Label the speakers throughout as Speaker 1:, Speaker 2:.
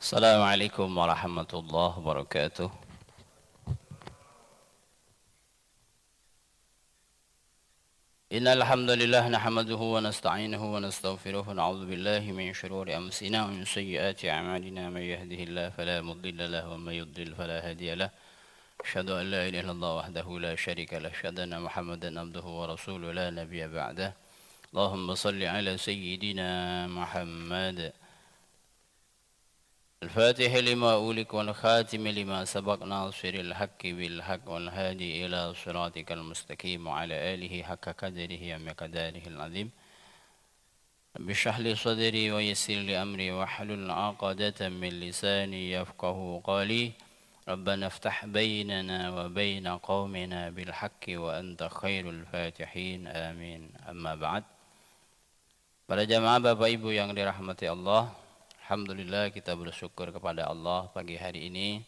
Speaker 1: Assalamualaikum warahmatullahi wabarakatuh. Innal hamdalillah nahmaduhu wa nasta'inuhu wa nastaghfiruhu wa na'udzu billahi min shururi anfusina wa min sayyiati a'malina may yahdihillahu fala mudilla lahu wa may yudlil fala hadiya lahu. Asyhadu an la ilaha illallah wahdahu la syarika lahu, asyhadu anna Muhammadan abduhu wa rasuluhu la nabiyya ba'dahu. Allahumma shalli ala sayyidina Muhammad الفاتح لما أولك والخاتم لما سبق ناصر الحق بالحق والهادي إلى صراطك المستقيم وعلى آله حق قدره ومقداره العظيم. رب اشرح لي صدري ويسر لي أمري واحلل عقدة من لساني يفقه قولي. ربنا افتح بيننا وبين قومنا بالحق وأنت خير الفاتحين آمين. أما بعد. Para jamaah Bapak Ibu yang dirahmati Allah, alhamdulillah kita bersyukur kepada Allah pagi hari ini.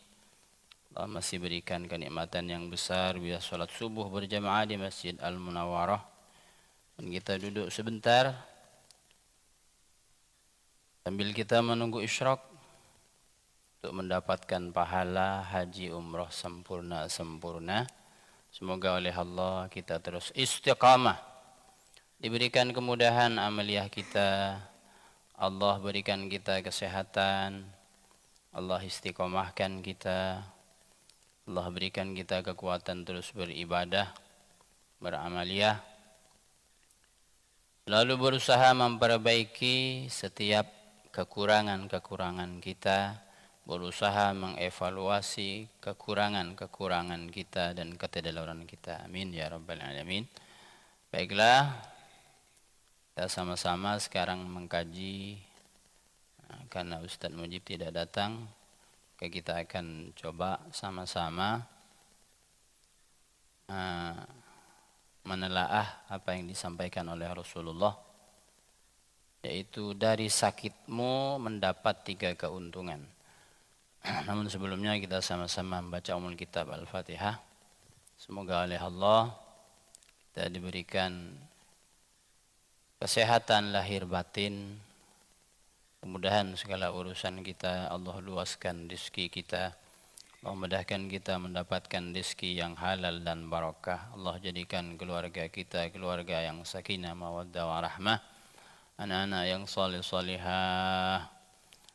Speaker 1: Allah masih berikan kenikmatan yang besar bisa sholat subuh berjamaah di Masjid Al-Munawwarah. Dan kita duduk sebentar sambil kita menunggu isyraq untuk mendapatkan pahala haji umroh sempurna. Semoga oleh Allah kita terus istiqamah, diberikan kemudahan amaliyah kita. Allah berikan kita kesehatan, Allah istiqomahkan kita, Allah berikan kita kekuatan terus beribadah, beramaliyah, lalu berusaha memperbaiki setiap kekurangan-kekurangan kita, berusaha mengevaluasi kekurangan-kekurangan kita dan ketidakluaran kita. Amin ya rabbal alamin. Baiklah, kita sama-sama sekarang mengkaji. Karena Ustadz Mujib tidak datang, kita akan coba sama-sama menelaah apa yang disampaikan oleh Rasulullah, yaitu dari sakitmu mendapat 3 keuntungan. Namun sebelumnya kita sama-sama membaca umul kitab Al-Fatihah. Semoga oleh Allah kita diberikan kesehatan lahir batin, kemudahan segala urusan kita, Allah luaskan rezeki kita, Allah mudahkan kita mendapatkan rezeki yang halal dan barakah. Allah jadikan keluarga kita keluarga yang sakinah mawaddah warahmah, anak-anak yang salih-salihah.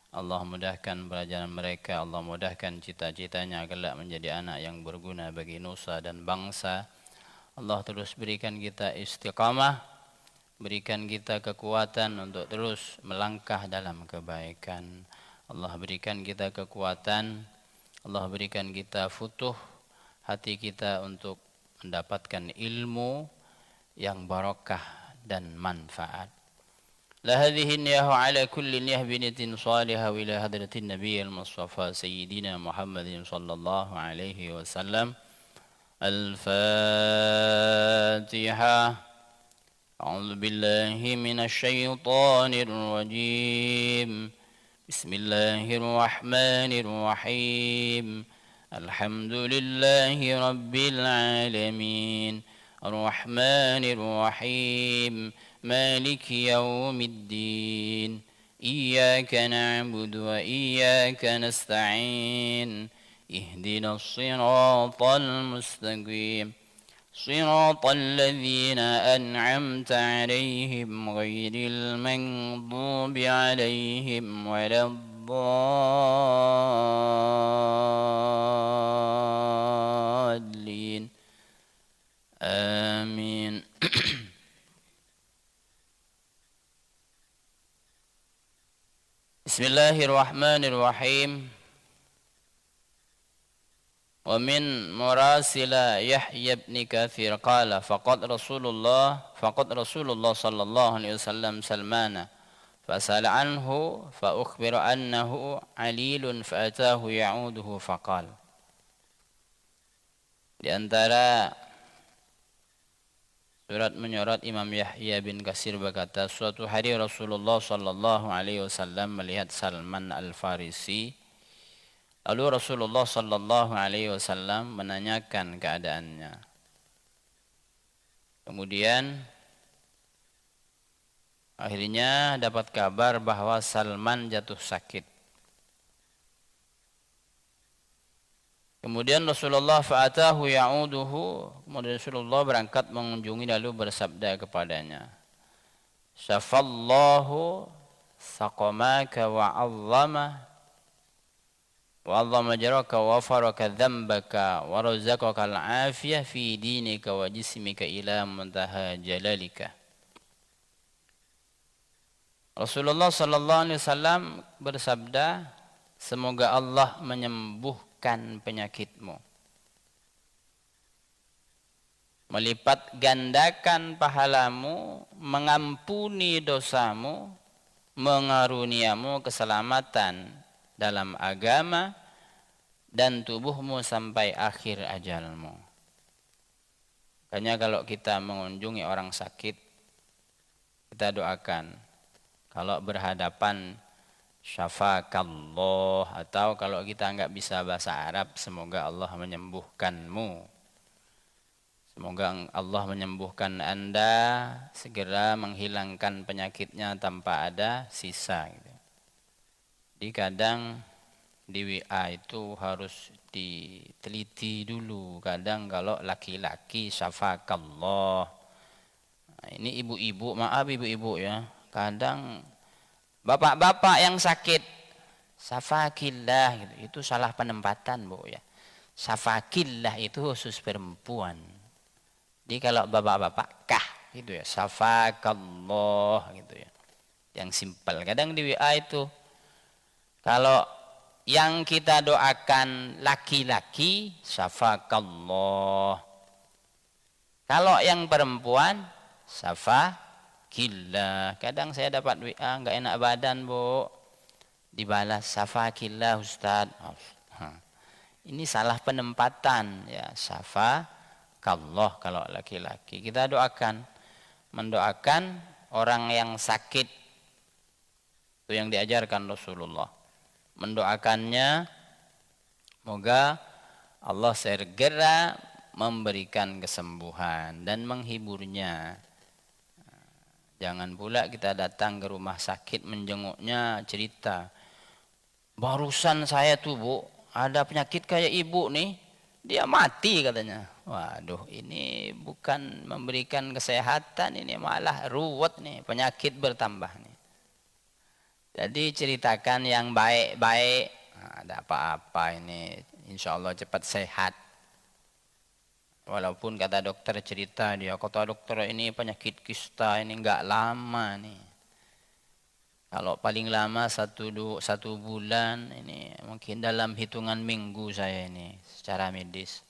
Speaker 1: Allah mudahkan pelajaran mereka, Allah mudahkan cita-citanya kelak menjadi anak yang berguna bagi nusa dan bangsa. Allah terus berikan kita istiqamah, berikan kita kekuatan untuk terus melangkah dalam kebaikan. Allah berikan kita kekuatan, Allah berikan kita futuh hati kita untuk mendapatkan ilmu yang barakah dan manfaat. La hadhihi niyahu ala kulli niyah binitin salihah wa ila hadratin nabiyil mustafa sayyidina Muhammadin sallallahu alaihi wasallam. Al-Fatihah. أعوذ بالله من الشيطان الرجيم. بسم الله الرحمن الرحيم. الحمد لله رب العالمين. الرحمن الرحيم. مالك يوم الدين. إياك نعبد وإياك نستعين. اهدنا الصراط المستقيم. صراط الذين أنعمت عليهم غير المغضوب عليهم ولا الضالين. آمين. بسم الله الرحمن الرحيم. ومن مراسل يحيى بن كثير قال فقد رسول الله صلى الله عليه وسلم سلمان فسأل عنه فأخبر أنه عليل فأتاه يعوده فقال. Di antara surat menyurat Imam Yahya bin Katsir berkata, suatu hari Rasulullah sallallahu alaihi wasallam melihat Salman Al-Farisi. Lalu Rasulullah sallallahu alaihi wasallam menanyakan keadaannya. Kemudian akhirnya dapat kabar bahwa Salman jatuh sakit. Kemudian Rasulullah fa'atahu ya'uduhu, kemudian Rasulullah berangkat mengunjungi lalu bersabda kepadanya, syafallahu saqamaka wa'allama jaraka wa faraka dzambaka wa razaqaka al-afiyah fi dinika wa jismika ila muntaha jalalika. Rasulullah sallallahu alaihi wasallam bersabda, semoga Allah menyembuhkan penyakitmu, melipat gandakan pahalamu, mengampuni dosamu, mengaruniamu keselamatan dalam agama dan tubuhmu sampai akhir ajalmu. Makanya kalau kita mengunjungi orang sakit, kita doakan. Kalau berhadapan, syafakallah, atau kalau kita enggak bisa bahasa Arab, semoga Allah menyembuhkanmu. Semoga Allah menyembuhkan Anda, segera menghilangkan penyakitnya tanpa ada sisa. Jadi kadang di WA itu harus diteliti dulu. Kadang kalau laki-laki syafakallah. Nah, ini ibu-ibu, maaf ibu-ibu ya. Kadang bapak-bapak yang sakit safakillah gitu. Itu salah penempatan, Bu ya. Safakillah itu khusus perempuan. Jadi kalau bapak-bapak kah gitu ya, safakallah gitu ya. Yang simpel. Kadang di WA itu kalau yang kita doakan laki-laki, syafakallah. Kalau yang perempuan, syafakillah. Kadang saya dapat WA nggak enak badan, Bu. Dibalas syafakillah Ustaz. Ini salah penempatan ya, syafakallah kalau laki-laki. Kita doakan, mendoakan orang yang sakit. Itu yang diajarkan Rasulullah. Mendoakannya, semoga Allah segera memberikan kesembuhan dan menghiburnya. Jangan pula kita datang ke rumah sakit menjenguknya cerita, barusan saya tuh Bu ada penyakit kayak ibu nih, dia mati katanya. Waduh, ini bukan memberikan kesehatan, ini malah ruwet nih, penyakit bertambah nih. Jadi ceritakan yang baik-baik. Nah, ada apa-apa ini, insya Allah cepat sehat. Walaupun kata dokter cerita dia, kata dokter ini penyakit kista ini enggak lama nih. Kalau paling lama satu bulan, ini mungkin dalam hitungan minggu saya ini secara medis.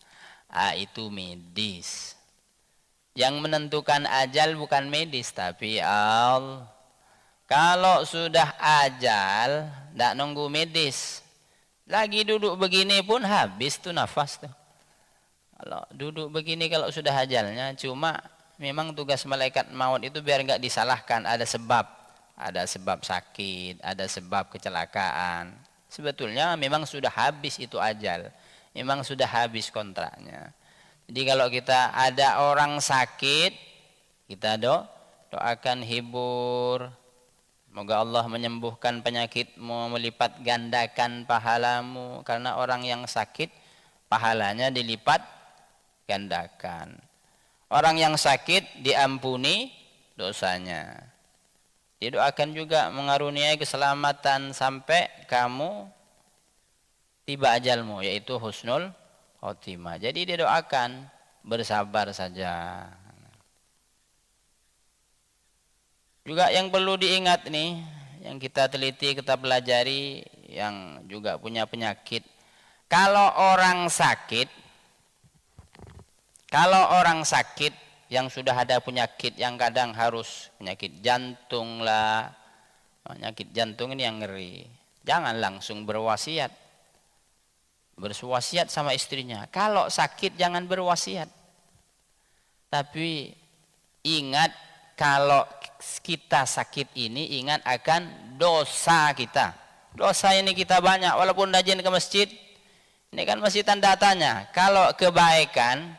Speaker 1: Itu medis. Yang menentukan ajal bukan medis tapi Allah. Kalau sudah ajal, tidak nunggu medis. Lagi duduk begini pun habis tuh nafas tuh. Kalau duduk begini kalau sudah ajalnya, cuma memang tugas malaikat maut itu biar nggak disalahkan. Ada sebab sakit, ada sebab kecelakaan. Sebetulnya memang sudah habis itu ajal. Memang sudah habis kontraknya. Jadi kalau kita ada orang sakit, kita doakan hibur. Semoga Allah menyembuhkan penyakitmu, melipat gandakan pahalamu. Karena orang yang sakit, pahalanya dilipat gandakan. Orang yang sakit diampuni dosanya. Didoakan juga mengaruniai keselamatan sampai kamu tiba ajalmu, yaitu husnul khotimah. Jadi didoakan bersabar saja. Juga yang perlu diingat nih, yang kita teliti, kita pelajari, yang juga punya penyakit. Kalau orang sakit yang sudah ada penyakit yang kadang harus penyakit jantung lah, penyakit jantung ini yang ngeri. Jangan langsung berwasiat sama istrinya. Kalau sakit jangan berwasiat. Tapi ingat, kalau kita sakit ini, ingat akan dosa kita. Dosa ini kita banyak, walaupun rajin ke masjid, ini kan masih tanda tanya. Kalau kebaikan,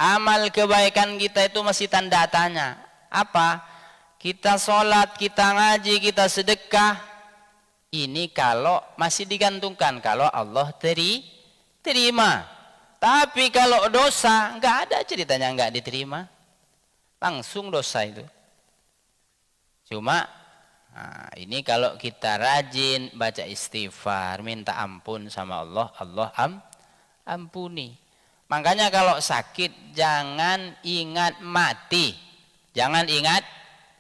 Speaker 1: amal kebaikan kita itu masih tanda tanya. Apa? Kita sholat, kita ngaji, kita sedekah. Ini kalau masih digantungkan, kalau Allah terima. Tapi kalau dosa, nggak ada ceritanya nggak diterima. Langsung dosa itu. Cuma, nah, ini kalau kita rajin baca istighfar, minta ampun sama Allah, Allah ampuni. Makanya kalau sakit, jangan ingat mati. Jangan ingat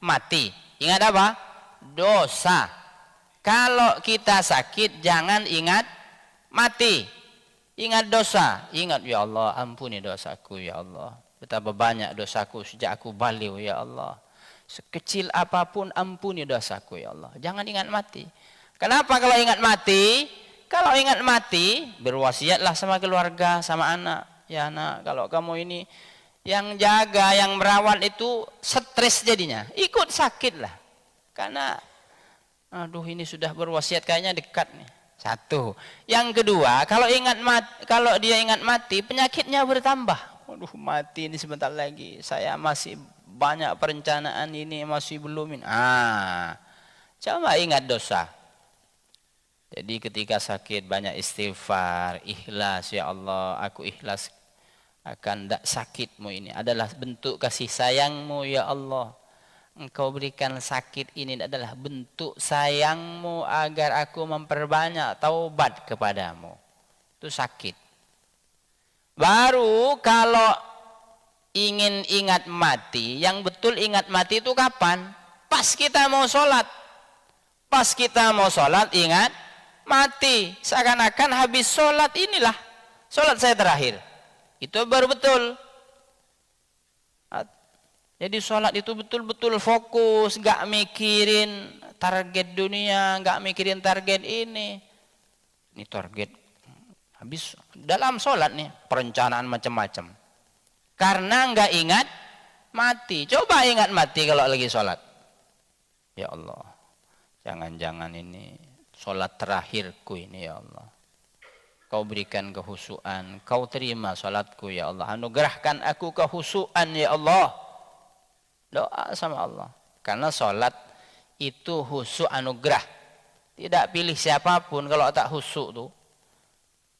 Speaker 1: mati. Ingat apa? Dosa. Kalau kita sakit, jangan ingat mati. Ingat dosa. Ingat, ya Allah, ampuni dosaku, ya Allah. Betapa banyak dosaku sejak aku balik, ya Allah. Sekecil apapun, ampuni dosaku, ya Allah. Jangan ingat mati. Kenapa kalau ingat mati? Kalau ingat mati, berwasiatlah sama keluarga, sama anak. Ya anak, kalau kamu ini yang jaga, yang merawat itu stres jadinya. Ikut sakit lah. Karena, aduh ini sudah berwasiat kayaknya dekat nih. Satu. Yang kedua, kalau dia ingat mati, penyakitnya bertambah. Aduh, mati ini sebentar lagi. Saya masih banyak perencanaan ini, masih belum ini. Coba ingat dosa. Jadi ketika sakit banyak istighfar, ikhlas, ya Allah, aku ikhlas akan sakitmu ini. Adalah bentuk kasih sayangmu, ya Allah. Engkau berikan sakit ini adalah bentuk sayangmu agar aku memperbanyak taubat kepadamu. Itu sakit. Baru kalau ingin ingat mati, yang betul ingat mati itu kapan? Pas kita mau sholat. Pas kita mau sholat ingat mati. Seakan-akan habis sholat inilah sholat saya terakhir. Itu baru betul. Jadi sholat itu betul-betul fokus, gak mikirin target dunia, gak mikirin target ini. Ini target habis dalam sholat nih, perencanaan macam-macam. Karena gak ingat mati. Coba ingat mati kalau lagi sholat. Ya Allah, jangan-jangan ini sholat terakhirku ini, ya Allah. Kau berikan kehusuan, kau terima sholatku, ya Allah. Anugerahkan aku kehusuan, ya Allah. Doa sama Allah. Karena sholat itu khusyuk anugerah. Tidak pilih siapapun kalau tak khusyuk tuh.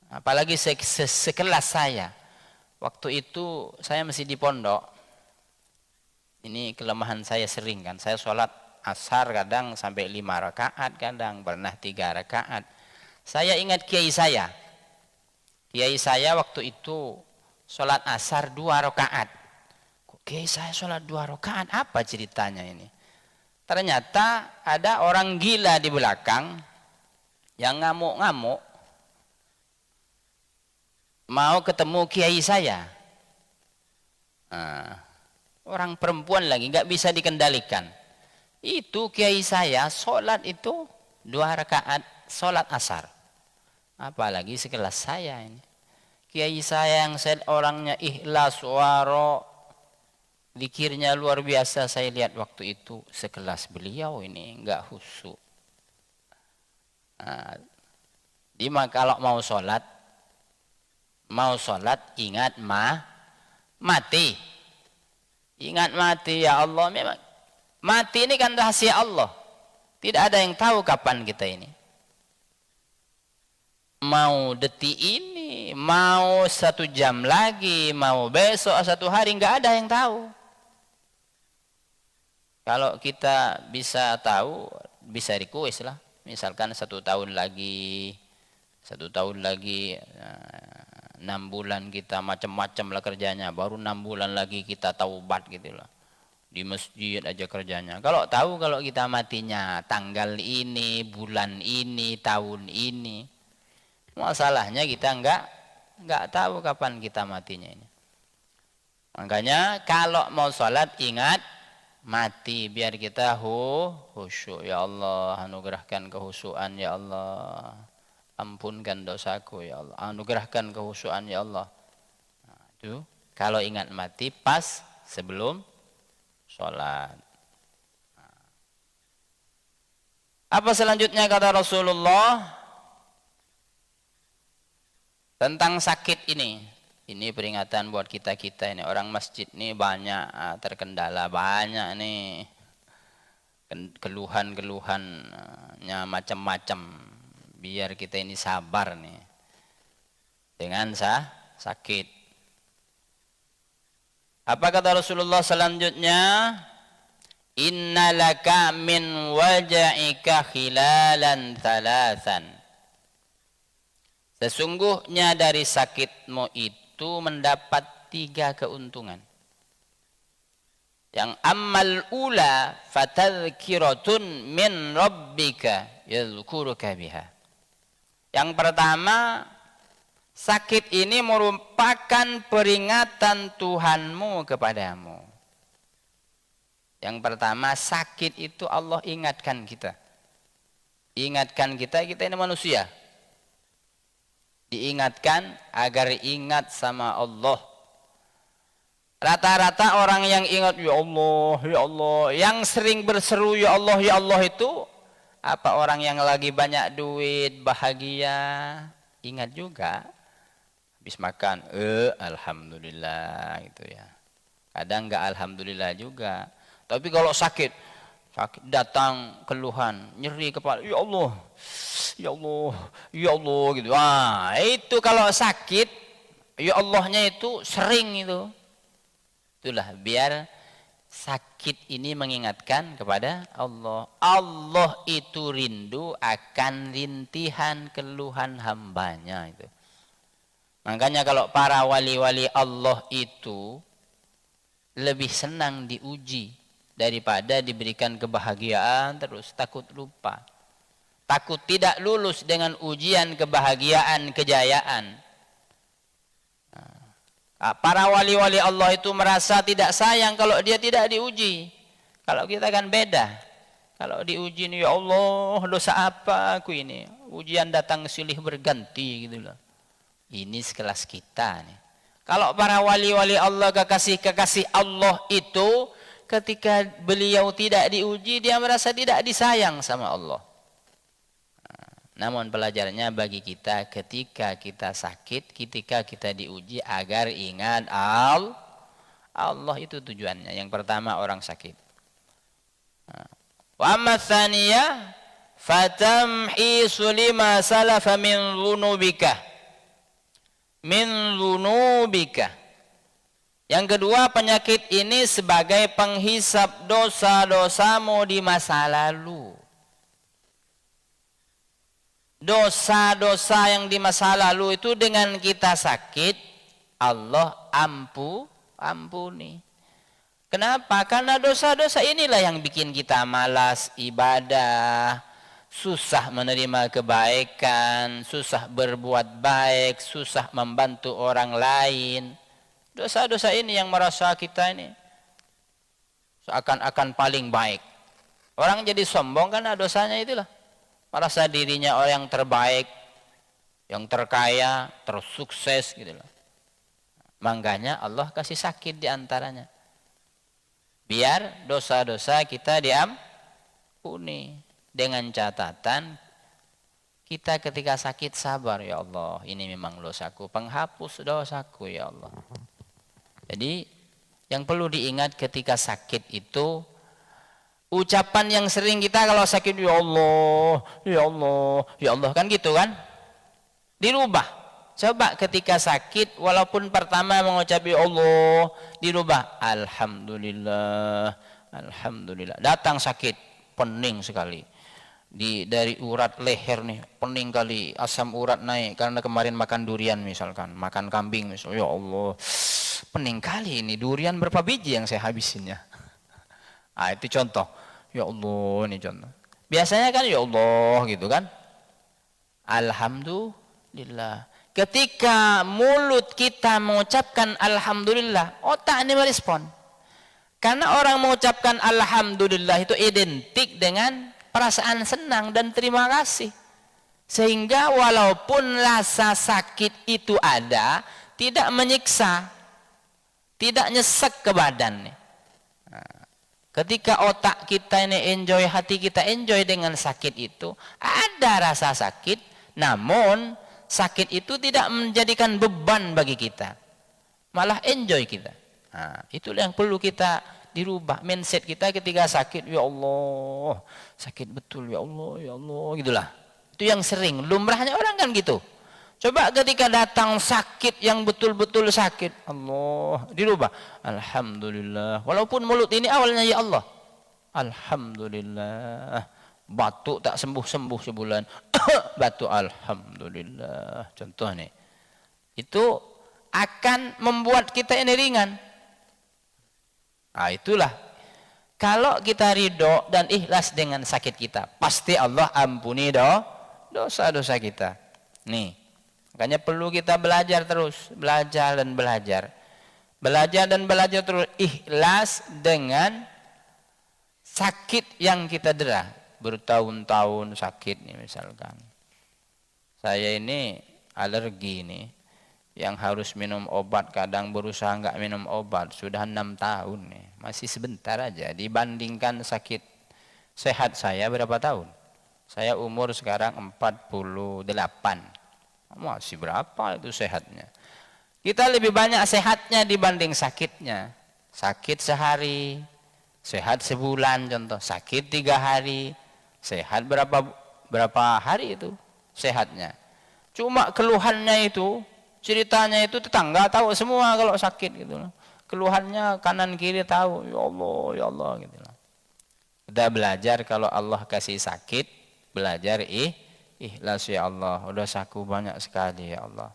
Speaker 1: Apalagi sekelas saya. Waktu itu saya masih di pondok. Ini kelemahan saya sering kan. Saya sholat asar kadang sampai 5 rakaat, kadang pernah 3 rakaat. Saya ingat kiai saya. Kiai saya waktu itu sholat asar 2 rakaat. Oke, saya sholat 2 rakaat, apa ceritanya ini? Ternyata ada orang gila di belakang yang ngamuk-ngamuk mau ketemu kiai saya. Orang perempuan lagi, nggak bisa dikendalikan. Itu kiai saya sholat itu 2 rakaat sholat asar. Apalagi sekelas saya ini. Kiai saya yang orangnya ikhlas, waro, zikirnya luar biasa. Saya lihat waktu itu sekelas beliau ini enggak khusyuk. Jadi kalau mau sholat ingat mati. Ingat mati, ya Allah. Memang mati ini kan rahasia Allah. Tidak ada yang tahu kapan kita ini. Mau detik ini, mau 1 jam lagi, mau besok 1 hari, enggak ada yang tahu. Kalau kita bisa tahu, bisa request lah. Misalkan 1 tahun lagi, 6 bulan kita macam-macam lah kerjanya. Baru 6 bulan lagi kita taubat gitu lah. Di masjid aja kerjanya. Kalau tahu kalau kita matinya tanggal ini, bulan ini, tahun ini. Masalahnya kita enggak tahu kapan kita matinya ini. Makanya kalau mau sholat ingat mati, biar kita khusyuk. Ya Allah, anugerahkan kehusyuan, ya Allah. Ampunkan dosaku, ya Allah. Anugerahkan kehusyuan, ya Allah. Itu kalau ingat mati pas sebelum sholat. Apa selanjutnya kata Rasulullah tentang sakit ini? Ini peringatan buat kita-kita ini. Orang masjid ini banyak terkendala, banyak nih keluhan-keluhannya macam-macam. Biar kita ini sabar nih. dengan sakit. Apa kata Rasulullah selanjutnya? Innalaka min waja'ika khilalan thalathan. Sesungguhnya dari sakitmu itu mendapat 3 keuntungan. Yang ammal ula fatadhkiratun min rabbika yadhkuruka biha. Yang pertama, sakit ini merupakan peringatan Tuhanmu kepadamu. Yang pertama, sakit itu Allah ingatkan kita. Ingatkan kita ini manusia. Diingatkan agar ingat sama Allah. Rata-rata orang yang ingat ya Allah, yang sering berseru ya Allah itu apa orang yang lagi banyak duit, bahagia, ingat juga. Habis makan, alhamdulillah gitu ya. Kadang enggak alhamdulillah juga. Tapi kalau sakit datang keluhan, nyeri kepala, ya Allah gitu. Wah, itu kalau sakit, ya Allahnya itu sering itu. Itulah biar sakit ini mengingatkan kepada Allah. Allah itu rindu akan rintihan keluhan hambanya itu. Makanya kalau para wali-wali Allah itu lebih senang diuji daripada diberikan kebahagiaan terus, takut lupa. Takut tidak lulus dengan ujian kebahagiaan, kejayaan. Para wali-wali Allah itu merasa tidak sayang kalau dia tidak diuji. Kalau kita kan beda. Kalau diuji nih, ya Allah, dosa apa aku ini? Ujian datang silih berganti gitu loh. Ini sekelas kita nih. Kalau para wali-wali Allah, kekasih-kekasih Allah itu, ketika beliau tidak diuji, dia merasa tidak disayang sama Allah. Namun pelajarannya bagi kita ketika kita sakit, ketika kita diuji agar ingat Allah itu tujuannya. Yang pertama orang sakit. Wa amma tsaniyah fatamhisu lima salafa min dzunubika. Min dzunubika. Yang kedua, penyakit ini sebagai penghisap dosa-dosamu di masa lalu. Dosa-dosa yang di masa lalu itu dengan kita sakit, Allah ampuni. Kenapa? Karena dosa-dosa inilah yang bikin kita malas ibadah, susah menerima kebaikan, susah berbuat baik, susah membantu orang lain. Dosa-dosa ini yang merasa kita ini seakan-akan paling baik. Orang jadi sombong karena dosanya itulah. Merasa dirinya orang yang terbaik, yang terkaya, tersukses gitu loh. Makanya Allah kasih sakit di antaranya. Biar dosa-dosa kita diampuni. Dengan catatan kita ketika sakit sabar, ya Allah, ini memang dosaku, penghapus dosaku ya Allah. Jadi yang perlu diingat ketika sakit itu, ucapan yang sering kita kalau sakit, ya Allah, ya Allah, ya Allah, kan gitu kan? Dirubah. Coba ketika sakit, walaupun pertama mengucap ya Allah, dirubah. Alhamdulillah, Alhamdulillah. Datang sakit, pening sekali. Dari urat leher nih, pening kali, asam urat naik karena kemarin makan durian misalkan, makan kambing misalnya, ya Allah, pening kali ini, durian berapa biji yang saya habisinnya. Itu contoh. Ya Allah, ini contoh. Biasanya kan ya Allah gitu kan. Alhamdulillah. Ketika mulut kita mengucapkan alhamdulillah, otak ini merespon. Karena orang mengucapkan alhamdulillah itu identik dengan perasaan senang dan terima kasih. Sehingga walaupun rasa sakit itu ada, tidak menyiksa, tidak nyesek ke badan. Ketika otak kita ini enjoy, hati kita enjoy dengan sakit itu, ada rasa sakit, namun sakit itu tidak menjadikan beban bagi kita, malah enjoy kita. Itulah yang perlu kita dirubah, mindset kita ketika sakit, ya Allah, sakit betul, ya Allah, gitulah. Itu yang sering, lumrahnya orang kan gitu. Coba ketika datang sakit yang betul-betul sakit, Allah dirubah. Alhamdulillah. Walaupun mulut ini awalnya ya Allah. Alhamdulillah. Batuk tak sembuh-sembuh sebulan. Batuk alhamdulillah. Contoh nih. Itu akan membuat kita ini ringan. Nah, itulah. Kalau kita ridho dan ikhlas dengan sakit kita, pasti Allah ampuni dosa-dosa kita. Nih. Makanya perlu kita belajar terus, belajar dan belajar. Belajar dan belajar terus, ikhlas dengan sakit yang kita dera. Bertahun-tahun sakit nih misalkan. Saya ini alergi nih, yang harus minum obat, kadang berusaha enggak minum obat, sudah 6 tahun nih. Masih sebentar aja dibandingkan sakit sehat saya berapa tahun? Saya umur sekarang 48. Masih berapa itu sehatnya? Kita lebih banyak sehatnya dibanding sakitnya. Sakit sehari, sehat sebulan contoh. Sakit 3 hari, sehat berapa hari itu sehatnya. Cuma keluhannya itu, ceritanya itu tetangga tahu semua kalau sakit gitu. Keluhannya kanan kiri tahu. Ya Allah gitu. Kita belajar kalau Allah kasih sakit, belajar ikhlas ya Allah, dosaku banyak sekali ya Allah.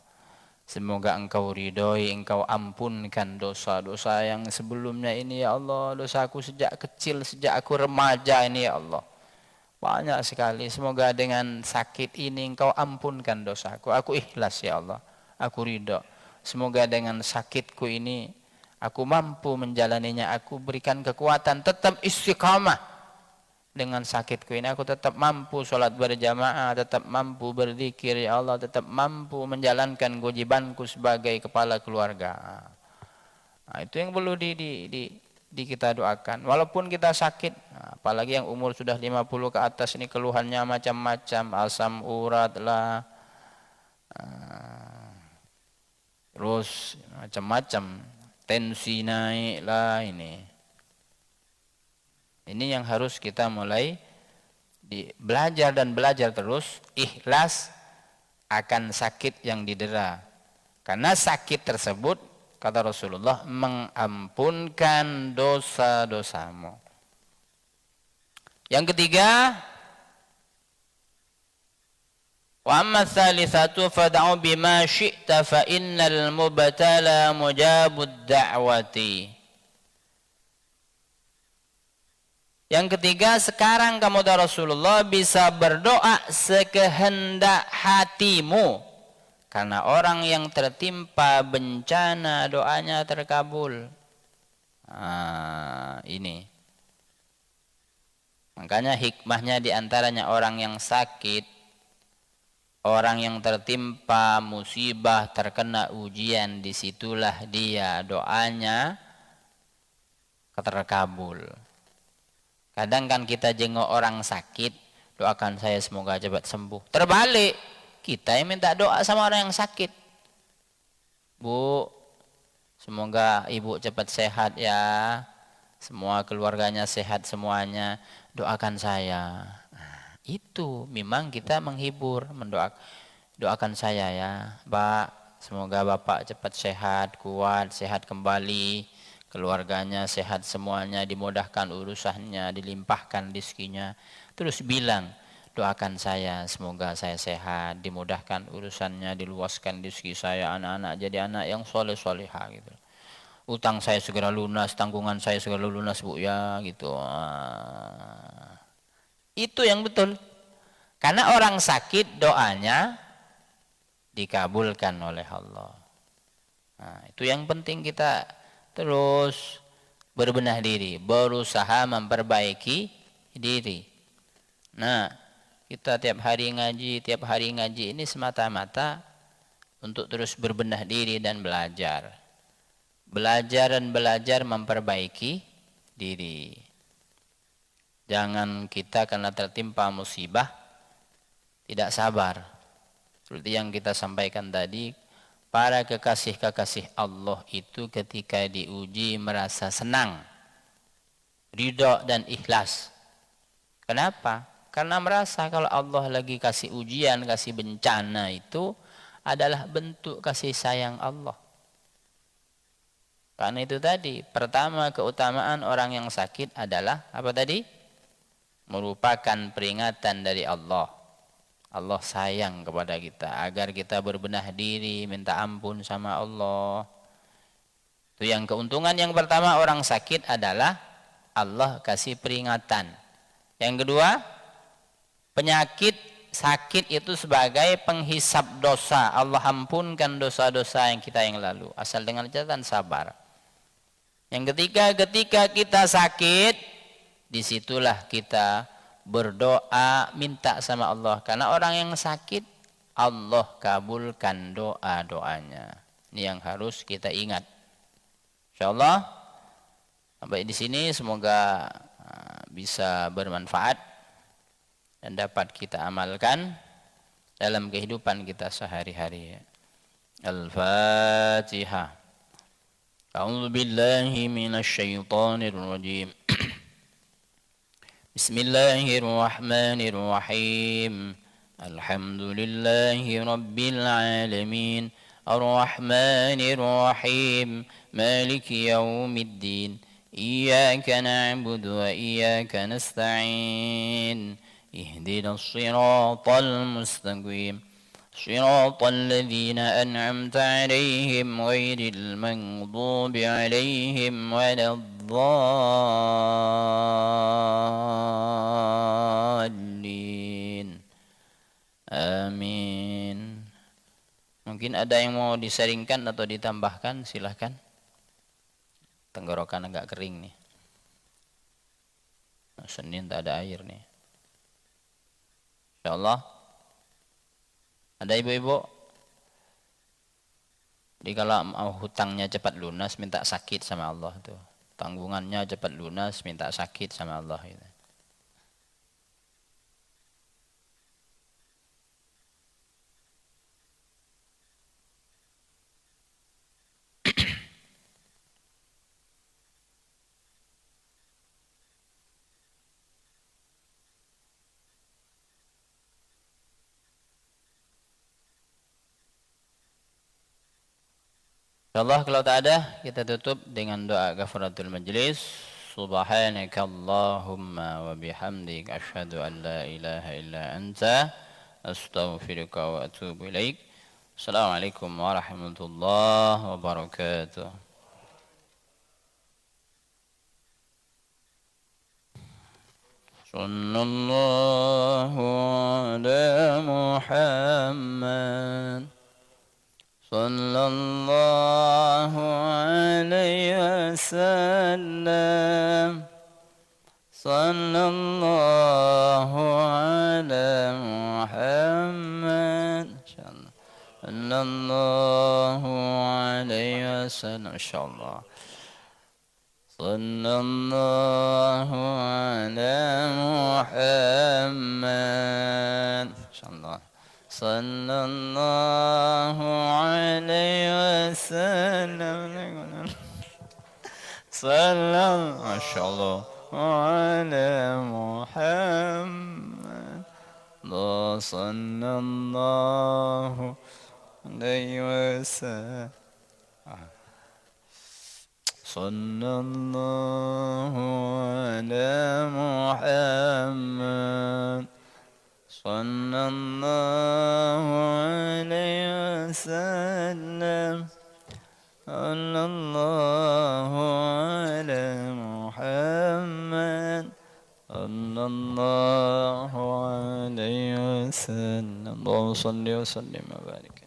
Speaker 1: Semoga engkau ridhoi, engkau ampunkan dosa-dosa yang sebelumnya ini ya Allah. Dosaku sejak kecil, sejak aku remaja ini ya Allah. Banyak sekali. Semoga dengan sakit ini engkau ampunkan dosaku. Aku ikhlas ya Allah. Aku ridho. Semoga dengan sakitku ini aku mampu menjalaninya. Aku berikan kekuatan, tetap istiqamah. Dengan sakitku ini aku tetap mampu sholat berjamaah, tetap mampu berzikir ya Allah, tetap mampu menjalankan kewajibanku sebagai kepala keluarga. Nah, itu yang perlu kita doakan. Walaupun kita sakit, apalagi yang umur sudah 50 ke atas ini keluhannya macam-macam, asam urat lah, terus macam-macam, tensi naik lah ini. Ini yang harus kita mulai belajar dan belajar terus, ikhlas akan sakit yang didera. Karena sakit tersebut, kata Rasulullah, mengampunkan dosa-dosamu. Yang ketiga, wa amma tsalitsatu fad'u bima syi'ta fa innal mubtala mujabud da'wati. Yang ketiga, sekarang kamu dan Rasulullah bisa berdoa sekehendak hatimu. Karena orang yang tertimpa bencana doanya terkabul. Ini. Makanya hikmahnya diantaranya orang yang sakit, orang yang tertimpa musibah, terkena ujian, disitulah dia doanya terkabul. Kadang kan kita jenguk orang sakit, doakan saya semoga cepat sembuh. Terbalik, kita yang minta doa sama orang yang sakit. Bu, semoga ibu cepat sehat ya. Semua keluarganya sehat semuanya. Doakan saya. Nah, itu memang kita menghibur, doakan saya ya. Pak, semoga Bapak cepat sehat, kuat, sehat kembali. Keluarganya sehat semuanya, dimudahkan urusannya, dilimpahkan rezekinya. Terus bilang, doakan saya, semoga saya sehat, dimudahkan urusannya, diluaskan rezeki saya, anak-anak jadi anak yang soleh-solehah gitu. Utang saya segera lunas, tanggungan saya segera lunas Bu ya gitu. Itu yang betul. Karena orang sakit doanya dikabulkan oleh Allah. Nah, itu yang penting kita terus berbenah diri, berusaha memperbaiki diri. Nah, kita tiap hari ngaji ini semata-mata untuk terus berbenah diri dan belajar. Belajar dan belajar memperbaiki diri. Jangan kita karena tertimpa musibah tidak sabar. Seperti yang kita sampaikan tadi, para kekasih-kekasih Allah itu ketika diuji merasa senang, ridho dan ikhlas. Kenapa? Karena merasa kalau Allah lagi kasih ujian, kasih bencana itu adalah bentuk kasih sayang Allah. Karena itu tadi, pertama keutamaan orang yang sakit adalah apa tadi? Merupakan peringatan dari Allah. Allah sayang kepada kita agar kita berbenah diri, minta ampun sama Allah. Itu yang keuntungan yang pertama orang sakit adalah Allah kasih peringatan. Yang kedua, penyakit sakit itu sebagai penghisap dosa. Allah ampunkan dosa-dosa yang kita yang lalu asal dengan catatan sabar. Yang ketiga, ketika kita sakit, disitulah kita berdoa minta sama Allah. Karena orang yang sakit, Allah kabulkan doa-doanya. Ini yang harus kita ingat. InsyaAllah sampai di sini semoga bisa bermanfaat dan dapat kita amalkan dalam kehidupan kita sehari-hari. Al-Fatihah. A'udzu billahi minasy syaithanir rajim. Bismillahirrahmanirrahim. Alhamdulillahi rabbil alamin. Ar-Rahmanir Rahim. Maliki yaumiddin. Iyyaka na'budu wa iyyaka nasta'in. Ihdinas siratal mustaqim. صراط الذين أنعمت عليهم غير المغضوب عليهم ولا الضالين آمين. Mungkin ada yang mau disaringkan atau ditambahkan, silahkan. Tenggorokan agak kering nih. Senin tak ada air nih. InsyaAllah. Ada ibu-ibu? Jadi kalau mau hutangnya cepat lunas, minta sakit sama Allah tuh. Tanggungannya cepat lunas, minta sakit sama Allah gitu. InsyaAllah kalau tak ada, kita tutup dengan doa kafaratul majlis. Subhanakallahumma wa bihamdik asyhadu an la ilaha illa anta astaghfiruka wa atubu ilaik. Assalamualaikum warahmatullahi wabarakatuh. Sallallahu ala Muhammad. Sallallahu alaihi wasallam. Sallallahu ala Muhammad. Insyaallah. Sallallahu alaihi wasallam. Insyaallah. Sallallahu ala Muhammad. Insyaallah. Sallallahu alaihi wasallam. Sallallahu masyaallah ala Muhammad. Sallallahu alaihi wasallam. Sallallahu ala Muhammad. Sallallahu alaihi wasallam. Sallallahu ala Muhammad. Sallallahu alaihi wasallam. Allahumma salli wa sallim wa barik.